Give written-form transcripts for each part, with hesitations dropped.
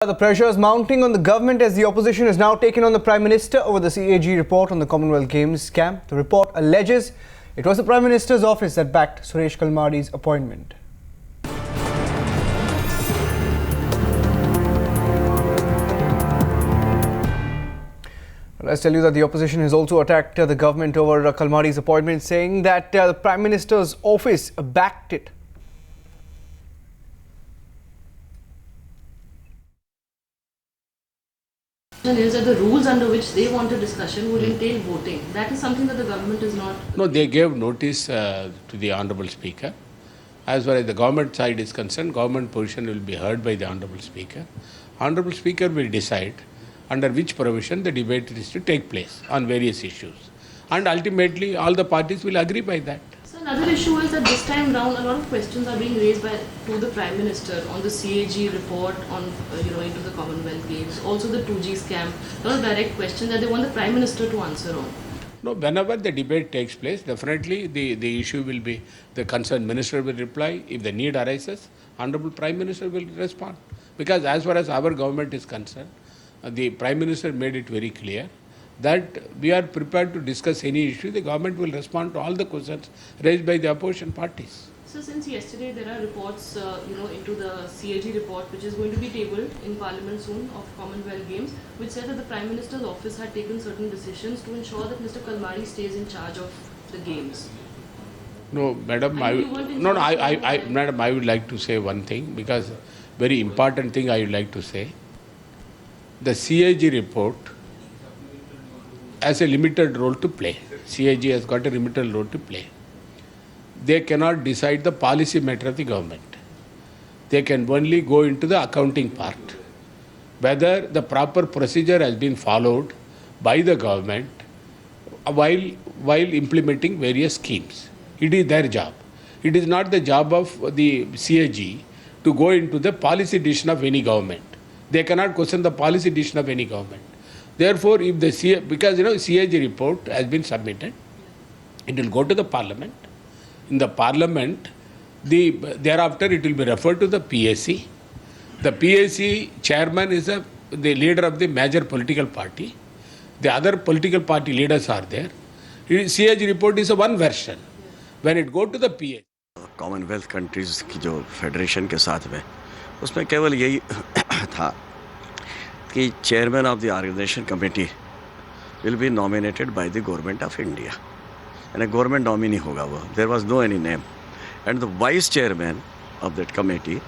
The pressure is mounting on the government as the opposition has now taken on the Prime Minister over the CAG report on the Commonwealth Games scam. The report alleges it was the Prime Minister's office that backed Suresh Kalmadi's appointment. Let's tell you that the opposition has also attacked the government over Kalmadi's appointment, saying that the Prime Minister's office backed it. Is that the rules under which they want a discussion would entail voting. That is something that the government is not. No, they gave notice to the Honourable Speaker. As far as the government side is concerned, government position will be heard by the Honourable Speaker. Honourable Speaker will decide under which provision the debate is to take place on various issues. And ultimately, all the parties will agree by that. So another issue is that this time round, a lot of questions are being raised to the Prime Minister on the CAG report on, into the Commonwealth Games, also the 2G scam. A lot of direct questions that they want the Prime Minister to answer on. No, whenever the debate takes place, definitely the issue will be, the concerned minister will reply. If the need arises, Honourable Prime Minister will respond. Because as far as our government is concerned, the Prime Minister made it very clear that we are prepared to discuss any issue. The government will respond to all the questions raised by the opposition parties. So since yesterday there are reports, into the CAG report, which is going to be tabled in Parliament soon of Commonwealth Games, which said that the Prime Minister's office had taken certain decisions to ensure that Mr. Kalmadi stays in charge of the games. No, madam, madam, I would like to say one thing, because very important thing I would like to say. The CAG report has a limited role to play. CAG has got a limited role to play. They cannot decide the policy matter of the government. They can only go into the accounting part. Whether the proper procedure has been followed by the government while implementing various schemes. It is their job. It is not the job of the CAG to go into the policy decision of any government. They cannot question the policy decision of any government. Therefore, if the because CAG report has been submitted, it will go to the Parliament. In the Parliament, thereafter it will be referred to the PAC. The PAC chairman is the leader of the major political party. The other political party leaders are there. CAG report is a one version. When it go to the PAC. Commonwealth countries की जो federation के साथ में उसमें केवल यही था कि chairman of the organization committee will be nominated by the Government of India यानी गवर्नमेंट नॉमिनी होगा वो. There was no any name and the vice chairman of that committee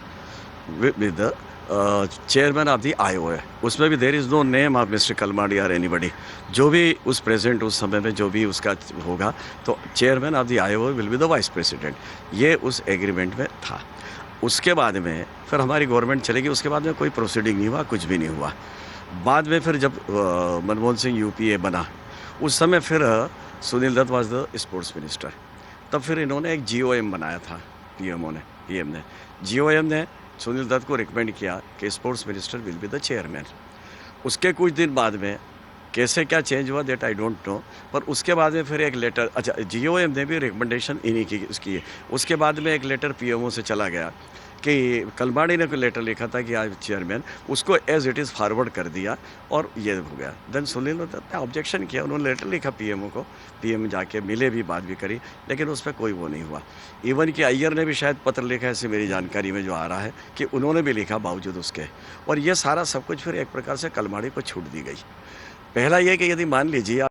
with the chairman of the IOA. उसमें भी there is no name of mister Kalmadi और anybody. जो भी उस present उस समय में जो भी उसका होगा तो chairman of the IOA will be the vice president. ये उस एग्रीमेंट में था. उसके बाद में फिर हमारी गवर्नमेंट चलेगी. उसके बाद में कोई प्रोसीडिंग नहीं हुआ, कुछ भी नहीं हुआ. बाद में फिर जब मनमोहन सिंह UPA बना उस समय फिर Sunil Dutt was the sports minister. तब फिर इन्होंने एक GOM बनाया था. PM ने GOM ने सुनील दत्त को रिकमेंड किया कि sports minister will be the chairman. उसके कुछ दिन बाद में कैसे क्या चेंज हुआ दैट आई डोंट नो. पर उसके बाद में फिर एक लेटर, अच्छा GOM ने भी रिकमेंडेशन इन्हीं की उसकी है. उसके बाद में एक लेटर PMO से चला गया कि कलमाडी ने कोई लेटर लिखा था कि आज चेयरमैन, उसको एज इट इज़ फॉरवर्ड कर दिया और ये हो गया. देन सुनील दत्त ने ऑब्जेक्शन किया. उन्होंने लेटर लिखा PMO को. PM जाके मिले भी, बात भी करी, लेकिन उस पर कोई वो नहीं हुआ. इवन कि अय्यर ने भी शायद पत्र लिखा है, ऐसे मेरी जानकारी में जो आ रहा है कि उन्होंने भी लिखा बावजूद उसके. और ये सारा सब कुछ फिर एक प्रकार से कलमाडी को छूट दी गई. पहला ये कि यदि मान लीजिए